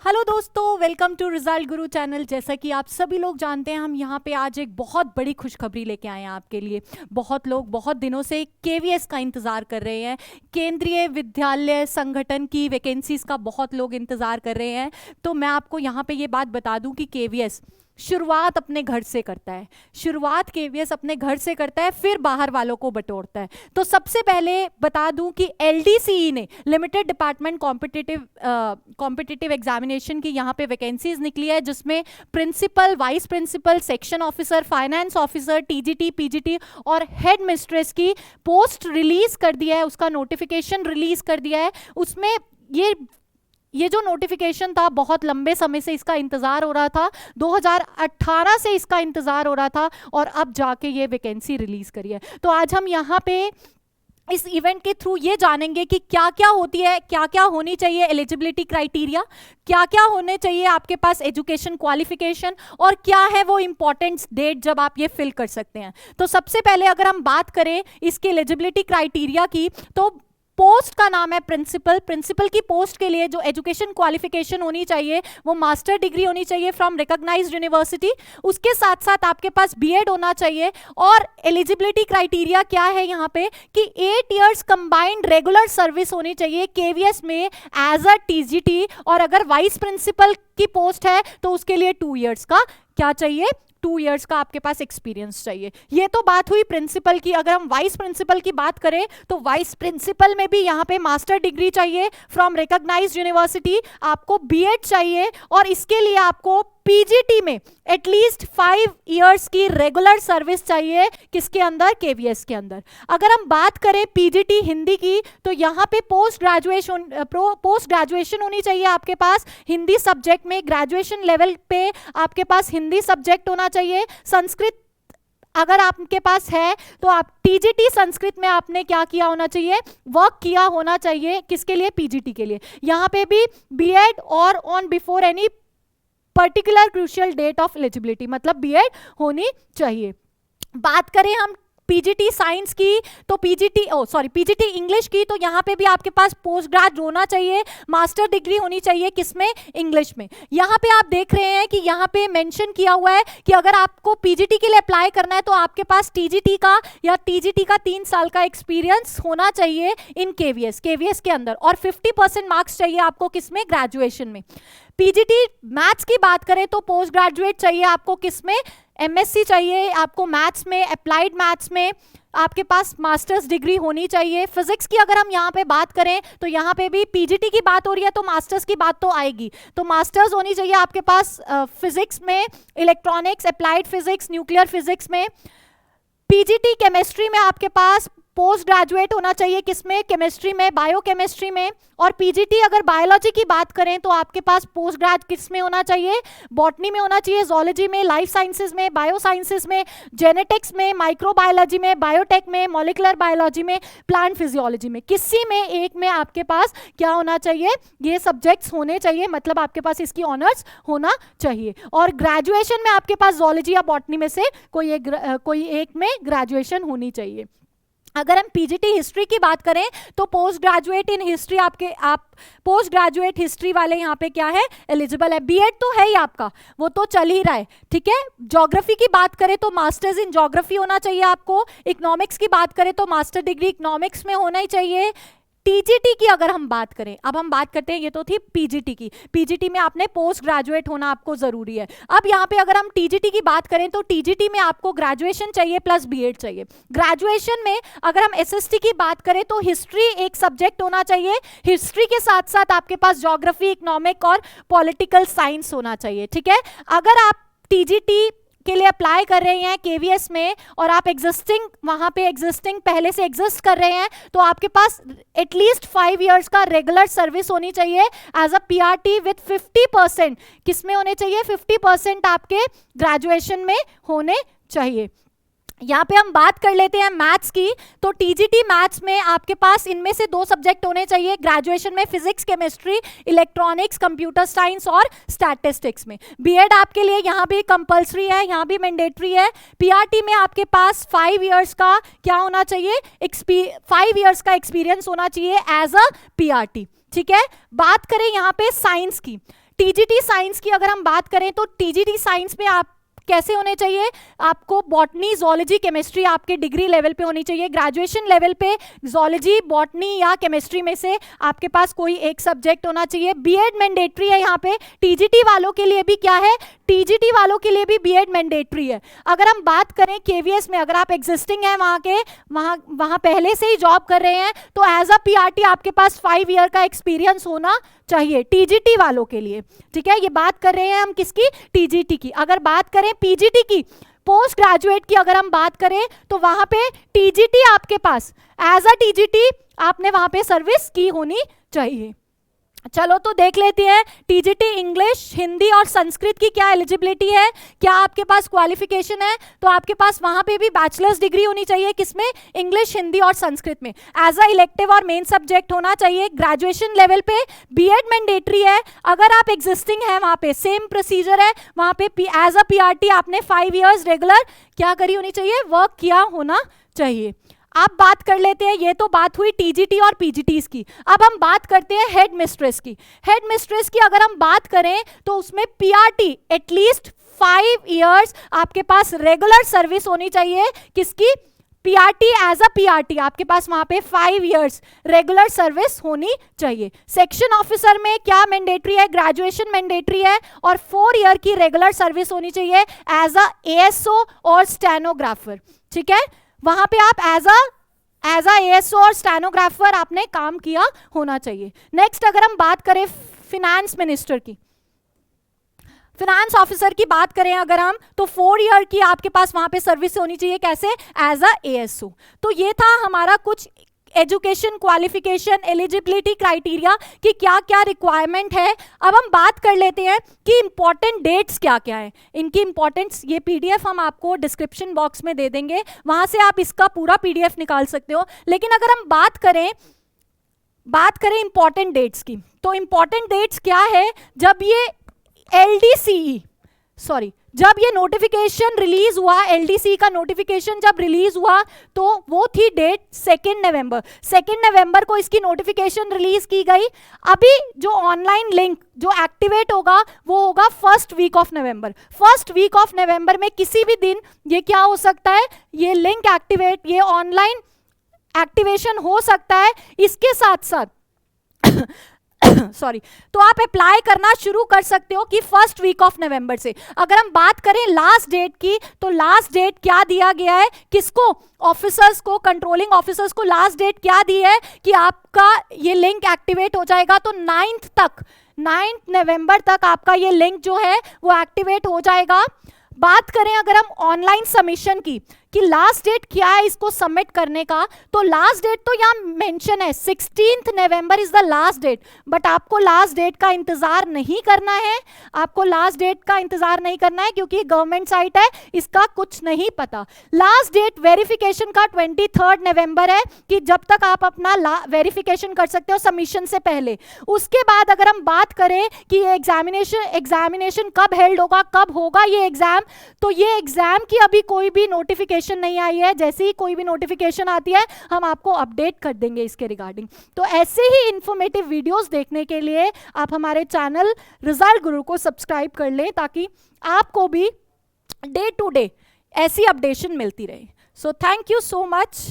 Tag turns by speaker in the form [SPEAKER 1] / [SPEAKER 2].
[SPEAKER 1] Hello दोस्तों, welcome to result Guru channel. जैसा कि आप सभी लोग जानते हैं, हम यहाँ पे आज एक बहुत बड़ी खुशखबरी लेके आए हैं आपके लिए। बहुत लोग बहुत दिनों से केवीएस का इंतज़ार कर रहे हैं। केंद्रीय विद्यालय संगठन की वैकेंसीज का बहुत लोग इंतज़ार कर रहे हैं। तो मैं आपको यहाँ पे ये बात बता दूँ कि केवीएस शुरुआत अपने घर से करता है। शुरुआत केवीएस अपने घर से करता है, फिर बाहर वालों को बटोरता है। तो सबसे पहले बता दूं कि एलडीसीई ने लिमिटेड डिपार्टमेंट कॉम्पिटिटिव एग्जामिनेशन की यहाँ पे वैकेंसीज निकली है, जिसमें principal, vice principal, section officer, finance officer, TGT, PGT और हेड मिस्ट्रेस की पोस्ट रिलीज कर दिया है। उसका नोटिफिकेशन रिलीज कर दिया है। उसमें ये जो नोटिफिकेशन था, बहुत लंबे समय से इसका इंतजार हो रहा था। 2018 से इसका इंतजार हो रहा था और अब जाके ये वैकेंसी रिलीज करी है। तो आज हम यहाँ पे इस इवेंट के थ्रू ये जानेंगे कि क्या क्या होती है, क्या क्या होनी चाहिए एलिजिबिलिटी क्राइटेरिया, क्या क्या होने चाहिए आपके पास एजुकेशन क्वालिफिकेशन, और क्या है वो इंपॉर्टेंट डेट जब आप ये फिल कर सकते हैं। तो सबसे पहले अगर हम बात करें इसके एलिजिबिलिटी क्राइटेरिया की, तो पोस्ट का नाम है प्रिंसिपल। प्रिंसिपल की पोस्ट के लिए जो एजुकेशन क्वालिफिकेशन होनी चाहिए वो मास्टर डिग्री होनी चाहिए फ्रॉम रिकॉग्नाइज्ड यूनिवर्सिटी। उसके साथ साथ आपके पास बीएड होना चाहिए। और एलिजिबिलिटी क्राइटेरिया क्या है यहाँ पे कि 8 इयर्स कंबाइंड रेगुलर सर्विस होनी चाहिए केवीएस में एज अ टीजीटी। और अगर वाइस प्रिंसिपल की पोस्ट है तो उसके लिए 2 इयर्स का क्या चाहिए, 2 इयर्स का आपके पास एक्सपीरियंस चाहिए। ये तो बात हुई प्रिंसिपल की। अगर हम वाइस प्रिंसिपल की बात करें तो वाइस प्रिंसिपल में भी यहाँ पे मास्टर डिग्री चाहिए फ्रॉम रिकॉग्नाइज्ड यूनिवर्सिटी, आपको बीएड चाहिए और इसके लिए आपको पीजीटी में एटलीस्ट 5 इयर्स की रेगुलर सर्विस चाहिए। किसके अंदर? केवीएस के अंदर। अगर हम बात करें पीजीटी हिंदी की, तो यहाँ पे पोस्ट ग्रेजुएशन होनी चाहिए आपके पास हिंदी सब्जेक्ट में। ग्रेजुएशन लेवल पे आपके पास हिंदी सब्जेक्ट होना चाहिए। संस्कृत अगर आपके पास है तो आप टीजीटी संस्कृत में आपने क्या किया होना चाहिए, वर्क किया होना चाहिए। किसके लिए? पीजीटी के लिए। यहाँ पे भी बीएड और on before any particular crucial date of eligibility, मतलब बीएड होनी चाहिए। बात करें हम पीजीटी साइंस की तो पीजीटी इंग्लिश की, तो यहाँ पे भी आपके पास पोस्ट ग्रेड होना चाहिए, मास्टर डिग्री होनी चाहिए। किसमें? इंग्लिश में। यहाँ पे आप देख रहे हैं कि यहाँ पे मेंशन किया हुआ है कि अगर आपको पीजीटी के लिए अप्लाई करना है तो आपके पास टीजीटी का या टीजीटी का 3 साल का एक्सपीरियंस होना चाहिए इन केवीएस के अंदर, और 50% मार्क्स चाहिए आपको किसमें? ग्रेजुएशन में। पीजीटी मैथ्स की बात करें तो पोस्ट ग्रेजुएट चाहिए आपको किसमें? एमएससी चाहिए आपको मैथ्स में, अप्लाइड मैथ्स में। आपके पास मास्टर्स डिग्री होनी चाहिए। फिजिक्स की अगर हम यहाँ पे बात करें तो यहाँ पे भी पीजीटी की बात हो रही है तो मास्टर्स की बात तो आएगी। तो मास्टर्स होनी चाहिए आपके पास फिजिक्स में, electronics, applied physics, nuclear physics में। पीजीटी केमिस्ट्री में आपके पास पोस्ट ग्रेजुएट होना चाहिए किसमें? केमिस्ट्री में, बायोकेमिस्ट्री में। और पीजीटी अगर बायोलॉजी की बात करें तो आपके पास पोस्ट ग्रेड किस में होना चाहिए? बॉटनी में होना चाहिए, जोलॉजी में, लाइफ साइंसेज में, बायो साइंसेज में, जेनेटिक्स में, माइक्रोबायोलॉजी में, बायोटेक में, मॉलिकुलर बायोलॉजी में, प्लांट फिजियोलॉजी में। किसी में एक में आपके पास क्या होना चाहिए? ये सब्जेक्ट्स होने चाहिए, मतलब आपके पास इसकी ऑनर्स होना चाहिए। और ग्रेजुएशन में आपके पास जोलॉजी या बॉटनी में से कोई एक में ग्रेजुएशन होनी चाहिए। अगर हम पीजीटी हिस्ट्री की बात करें तो पोस्ट ग्रेजुएट इन हिस्ट्री आप पोस्ट ग्रेजुएट हिस्ट्री वाले यहाँ पे क्या है? एलिजिबल है। बीएड तो है ही आपका, वो तो चल ही रहा है, ठीक है। ज्योग्राफी की बात करें तो मास्टर्स इन ज्योग्राफी होना चाहिए आपको। इकोनॉमिक्स की बात करें तो मास्टर डिग्री इकोनॉमिक्स में होना ही चाहिए। टीजीटी की अगर हम बात करें, अब हम बात करते हैं, ये तो थी पीजीटी की। पीजीटी में आपने पोस्ट ग्रेजुएट होना आपको जरूरी है। अब यहाँ पे अगर हम टीजीटी की बात करें तो टीजीटी में आपको ग्रेजुएशन चाहिए प्लस बीएड चाहिए। ग्रेजुएशन में अगर हम एसएसटी की बात करें तो हिस्ट्री एक सब्जेक्ट होना चाहिए। हिस्ट्री के साथ साथ आपके पास ज्योग्राफी, इकोनॉमिक और पॉलिटिकल साइंस होना चाहिए, ठीक है। अगर आप टीजीटी के लिए अप्लाई कर रहे हैं केवीएस में और आप वहां पे एग्जिस्टिंग पहले से एग्जिस्ट कर रहे हैं तो आपके पास एटलीस्ट 5 इयर्स का रेगुलर सर्विस होनी चाहिए एज अ पीआरटी विथ 50%। किसमें होने चाहिए? 50% आपके ग्रेजुएशन में होने चाहिए। यहाँ पे हम बात कर लेते हैं मैथ्स की, तो टीजीटी मैथ्स में आपके पास इनमें से 2 सब्जेक्ट होने चाहिए ग्रेजुएशन में, physics, chemistry, electronics, computer science और स्टैटिस्टिक्स में। बीएड आपके लिए यहाँ भी कंपलसरी है, यहाँ भी मैंडेटरी है। पीआरटी में आपके पास 5 इयर्स का क्या होना चाहिए? 5 इयर्स का एक्सपीरियंस होना चाहिए एज अ पीआरटी, ठीक है। बात करें यहाँ पे साइंस की, टीजीटी साइंस की अगर हम बात करें तो टीजीटी साइंस में आप कैसे होने चाहिए, आपको बॉटनी, जोलॉजी, केमिस्ट्री आपके डिग्री लेवल पे होनी चाहिए। ग्रेजुएशन लेवल पे जोलॉजी, बॉटनी या केमिस्ट्री में से आपके पास कोई एक सब्जेक्ट होना चाहिए। बीएड मैंडेटरी है यहाँ पे। टीजीटी वालों के लिए भी क्या है, टीजीटी वालों के लिए भी बीएड मैंडेटरी है। अगर हम बात करें केवीएस में, अगर आप एग्जिस्टिंग हैं वहाँ पहले से ही जॉब कर रहे हैं, तो एज अ पीआरटी आपके पास 5 ईयर का एक्सपीरियंस होना चाहिए टीजीटी वालों के लिए। ठीक है, ये बात कर रहे हैं हम किसकी, टीजीटी की। अगर बात करें पीजीटी की, पोस्ट ग्रेजुएट की अगर हम बात करें, तो वहां पे टीजीटी आपके पास एज अ टीजीटी आपने वहां पे सर्विस की होनी चाहिए। चलो तो देख लेते हैं टीजीटी इंग्लिश, हिंदी और संस्कृत की क्या एलिजिबिलिटी है, क्या आपके पास क्वालिफिकेशन है। तो आपके पास वहां पे भी बैचलर्स डिग्री होनी चाहिए, किसमें, इंग्लिश, हिंदी और संस्कृत में। एज अ इलेक्टिव और मेन सब्जेक्ट होना चाहिए। ग्रेजुएशन लेवल पे बीएड मैंडेटरी है। अगर आप एग्जिस्टिंग है वहां पे सेम प्रोसीजर है, वहां पे एज अ पीआरटी आपने 5 ईयर्स रेगुलर क्या करी होनी चाहिए, वर्क किया होना चाहिए। अब बात कर लेते हैं, ये तो बात हुई टीजीटी और पीजीटीज की। अब हम बात करते हैं हेड मिस्ट्रेस की। हेड मिस्ट्रेस की अगर हम बात करें तो उसमें पीआरटी एटलीस्ट 5 ईयर्स आपके पास रेगुलर सर्विस होनी चाहिए। किसकी, पीआरटी, एज अ पीआरटी आपके पास वहां पे 5 ईयर्स रेगुलर सर्विस होनी चाहिए। सेक्शन ऑफिसर में क्या मैंडेटरी है, ग्रेजुएशन मैंडेटरी है और 4 ईयर की रेगुलर सर्विस होनी चाहिए एज अ एएसओ और स्टेनोग्राफर। ठीक है, वहां पे आप एज अ एएसओ और स्टेनोग्राफर आपने काम किया होना चाहिए। नेक्स्ट अगर हम बात करें फिनेंस मिनिस्टर की, फिनेंस ऑफिसर की बात करें अगर हम, तो 4 ईयर की आपके पास वहां पे सर्विस होनी चाहिए, कैसे, एज अ एएसओ। तो ये था हमारा कुछ एजुकेशन, क्वालिफिकेशन, एलिजिबिलिटी क्राइटेरिया कि क्या क्या रिक्वायरमेंट है। अब हम बात कर लेते हैं कि इंपॉर्टेंट डेट्स क्या क्या है। इनकी इंपॉर्टेंस, ये पीडीएफ हम आपको डिस्क्रिप्शन बॉक्स में दे देंगे, वहां से आप इसका पूरा पीडीएफ निकाल सकते हो। लेकिन अगर हम बात करें इंपॉर्टेंट डेट्स की, तो इंपॉर्टेंट डेट्स क्या है, जब ये जब ये नोटिफिकेशन रिलीज हुआ, एलडीसी का नोटिफिकेशन जब रिलीज हुआ, तो वो थी डेट 2 नवंबर। 2 नवंबर को इसकी नोटिफिकेशन रिलीज की गई। अभी जो ऑनलाइन लिंक जो एक्टिवेट होगा वो होगा 1st week of November. 1st week of November में किसी भी दिन ये क्या हो सकता है, ये लिंक एक्टिवेट, ये ऑनलाइन एक्टिवेशन हो सकता है। इसके साथ साथ सॉरी, तो आप अप्लाई करना शुरू कर सकते हो कि 1st वीक ऑफ नवंबर से। अगर हम बात करें लास्ट डेट की, तो लास्ट डेट क्या दिया गया है, किसको, ऑफिसर्स को, कंट्रोलिंग ऑफिसर्स को लास्ट डेट क्या दी है कि आपका ये लिंक एक्टिवेट हो जाएगा। तो 9 नवंबर तक आपका ये लिंक जो है वो एक्टिवेट हो जाएगा। बात करें अगर हम ऑनलाइन सबमिशन की, कि लास्ट डेट क्या है इसको सबमिट करने का, तो लास्ट डेट तो यहाँ मेंशन है 16 November is the last date. But आपको लास्ट डेट का इंतजार नहीं करना है, आपको लास्ट डेट का इंतजार नहीं करना है, क्योंकि गवर्नमेंट साइट है, इसका कुछ नहीं पता। लास्ट डेट वेरिफिकेशन का 23 नवंबर है, कि जब तक आप अपना वेरिफिकेशन कर सकते हो सबमिशन से पहले। उसके बाद अगर हम बात करें कि ये एग्जामिनेशन कब हेल्ड होगा, कब होगा ये एग्जाम, तो ये एग्जाम की अभी कोई भी नोटिफिकेशन नहीं आई है। जैसे ही कोई भी नोटिफिकेशन आती है हम आपको अपडेट कर देंगे इसके रिगार्डिंग। तो ऐसे ही इंफॉर्मेटिव वीडियोस देखने के लिए आप हमारे चैनल रिजल्ट गुरु को सब्सक्राइब कर लें, ताकि आपको भी डे टू डे ऐसी अपडेशन मिलती रहे। So thank you so much.